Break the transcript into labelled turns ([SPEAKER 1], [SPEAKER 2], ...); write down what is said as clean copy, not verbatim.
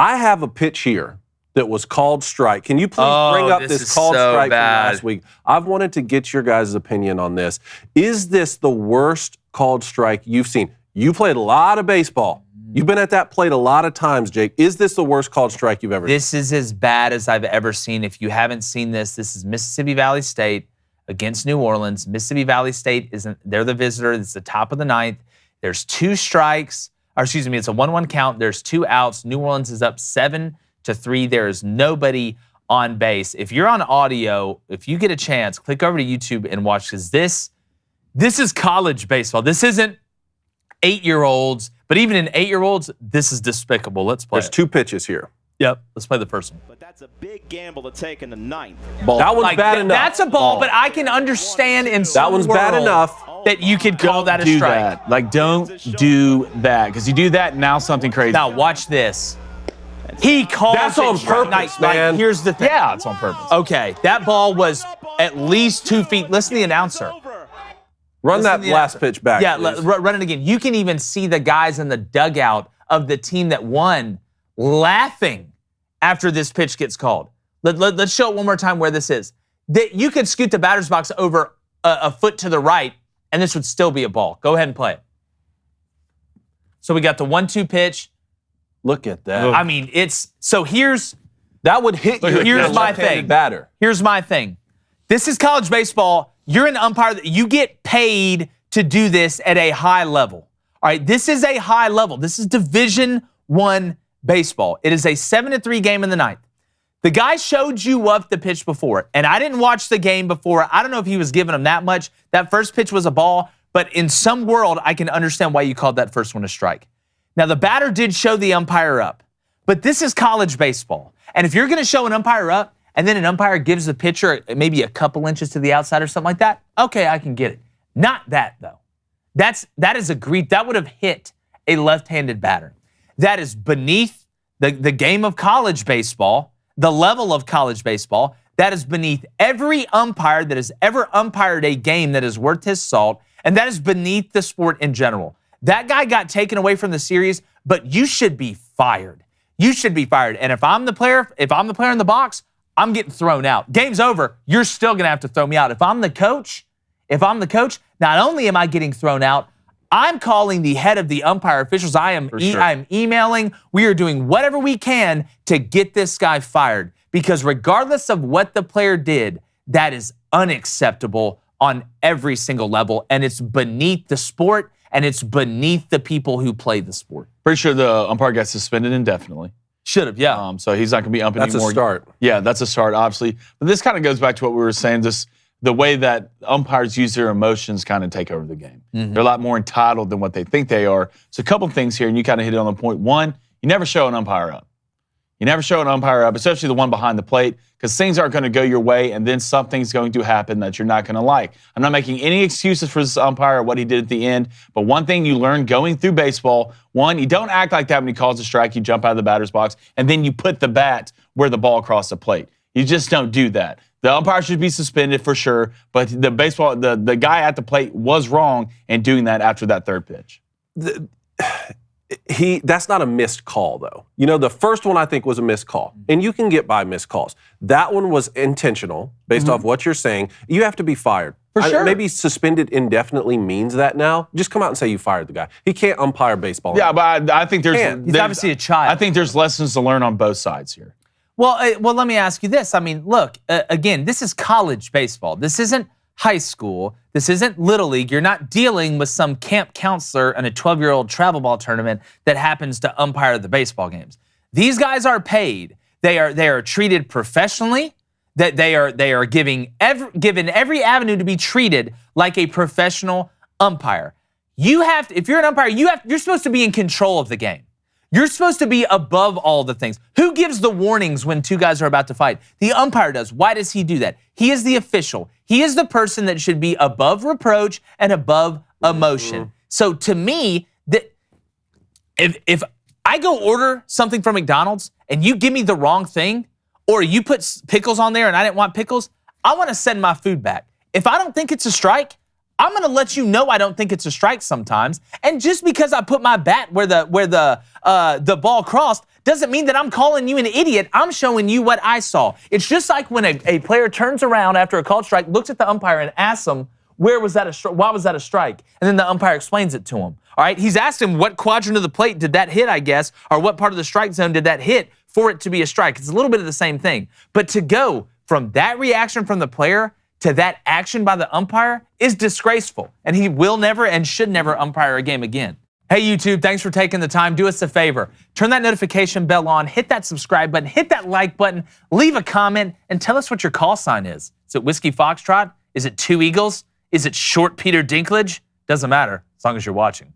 [SPEAKER 1] I have a pitch here that was called strike. Can you please bring up this called strike from last week? I've wanted to get your guys' opinion on this. Is this the worst called strike you've seen? You played a lot of baseball. You've been at that plate a lot of times, Jake. Is this the worst called strike you've ever seen?
[SPEAKER 2] This is as bad as I've ever seen. If you haven't seen this is Mississippi Valley State against New Orleans. Mississippi Valley State, they're the visitor. It's the top of the ninth. There's 2 strikes. Or excuse me, it's a 1-1 count. There's 2 outs. New Orleans is up 7-3. There is nobody on base. If you're on audio, if you get a chance, click over to YouTube and watch, because this is college baseball. This isn't 8-year-olds, but even in 8-year-olds, this is despicable. Let's play.
[SPEAKER 1] There's 2 pitches here.
[SPEAKER 2] Yep, let's play the first one.
[SPEAKER 3] But that's a big gamble to take in the 9th.
[SPEAKER 1] Ball. That one's bad enough.
[SPEAKER 2] That's a ball, but I can understand in some
[SPEAKER 1] that one's bad enough
[SPEAKER 2] that you could call that a
[SPEAKER 4] do
[SPEAKER 2] strike.
[SPEAKER 4] That. Like, don't do that, because you do that, now something crazy.
[SPEAKER 2] Now watch this. He called
[SPEAKER 1] That's on purpose, man.
[SPEAKER 2] Here's the thing.
[SPEAKER 4] Yeah, it's on purpose.
[SPEAKER 2] Okay, that ball was at least 2 feet. Listen to the announcer.
[SPEAKER 1] Run that last pitch back.
[SPEAKER 2] Yeah, run it again. You can even see the guys in the dugout of the team that won laughing after this pitch gets called. Let's show it one more time where this is. You could scoot the batter's box over a foot to the right, and this would still be a ball. Go ahead and play it. So we got the 1-2 pitch.
[SPEAKER 1] Look at that.
[SPEAKER 2] I mean,
[SPEAKER 1] that would hit you.
[SPEAKER 2] Here's my thing.
[SPEAKER 1] Batter.
[SPEAKER 2] Here's my thing. This is college baseball. You're an umpire. You get paid to do this at a high level. All right, this is a high level. This is Division I baseball. It is a 7-3 game in the 9th. The guy showed you up the pitch before, and I didn't watch the game before. I don't know if he was giving him that much. That first pitch was a ball, but in some world, I can understand why you called that first one a strike. Now, the batter did show the umpire up, but this is college baseball. And if you're going to show an umpire up, and then an umpire gives the pitcher maybe a couple inches to the outside or something like that, okay, I can get it. Not that, though. That is agreed. That would have hit a left-handed batter. That is beneath the game of college baseball, the level of college baseball. That is beneath every umpire that has ever umpired a game that is worth his salt, and that is beneath the sport in general. That guy got taken away from the series, but you should be fired. You should be fired. And if I'm the player in the box, I'm getting thrown out. Game's over. You're still going to have to throw me out. If I'm the coach, not only am I getting thrown out, I'm calling the head of the umpire officials. I am emailing. We are doing whatever we can to get this guy fired, because regardless of what the player did, that is unacceptable on every single level, and it's beneath the sport, and it's beneath the people who play the sport.
[SPEAKER 4] Pretty sure the umpire got suspended indefinitely.
[SPEAKER 2] Should have, yeah.
[SPEAKER 4] So he's not going to be umping
[SPEAKER 1] anymore. That's a start.
[SPEAKER 4] Yeah, that's a start, obviously. But this kind of goes back to what we were saying, the way that umpires use their emotions kind of take over the game. Mm-hmm. They're a lot more entitled than what they think they are. So a couple things here, and you kind of hit it on the point. One, you never show an umpire up. You never show an umpire up, especially the one behind the plate, because things aren't going to go your way, and then something's going to happen that you're not going to like. I'm not making any excuses for this umpire or what he did at the end, but one thing you learn going through baseball, one, you don't act like that when he calls a strike, you jump out of the batter's box, and then you put the bat where the ball crossed the plate. You just don't do that. The umpire should be suspended for sure, but the guy at the plate was wrong in doing that after that third pitch.
[SPEAKER 1] That's not a missed call, though. You know, the first one I think was a missed call, and you can get by missed calls. That one was intentional, based off what you're saying. You have to be fired.
[SPEAKER 2] For sure.
[SPEAKER 1] Maybe suspended indefinitely means that now. Just come out and say you fired the guy. He can't umpire baseball.
[SPEAKER 4] Yeah, but I think
[SPEAKER 2] he's obviously a child.
[SPEAKER 4] I think there's lessons to learn on both sides here.
[SPEAKER 2] Well, let me ask you this. I mean, look, again, this is college baseball. This isn't high school. This isn't Little League. You're not dealing with some camp counselor in a 12-year-old travel ball tournament that happens to umpire the baseball games. These guys are paid. They are treated professionally. That they are given every avenue to be treated like a professional umpire. If you're an umpire, you're supposed to be in control of the game. You're supposed to be above all the things. Who gives the warnings when two guys are about to fight? The umpire does. Why does he do that? He is the official. He is the person that should be above reproach and above emotion. So to me, if I go order something from McDonald's and you give me the wrong thing, or you put pickles on there and I didn't want pickles, I want to send my food back. If I don't think it's a strike, I'm going to let you know I don't think it's a strike sometimes. And just because I put my bat where the ball crossed doesn't mean that I'm calling you an idiot. I'm showing you what I saw. It's just like when a player turns around after a called strike, looks at the umpire and asks him, why was that a strike? And then the umpire explains it to him. All right, he's asked him what quadrant of the plate did that hit, I guess, or what part of the strike zone did that hit for it to be a strike. It's a little bit of the same thing. But to go from that reaction from the player to that action by the umpire is disgraceful. And he will never and should never umpire a game again. Hey, YouTube, thanks for taking the time. Do us a favor. Turn that notification bell on, hit that subscribe button, hit that like button, leave a comment, and tell us what your call sign is. Is it Whiskey Foxtrot? Is it Two Eagles? Is it Short Peter Dinklage? Doesn't matter, as long as you're watching.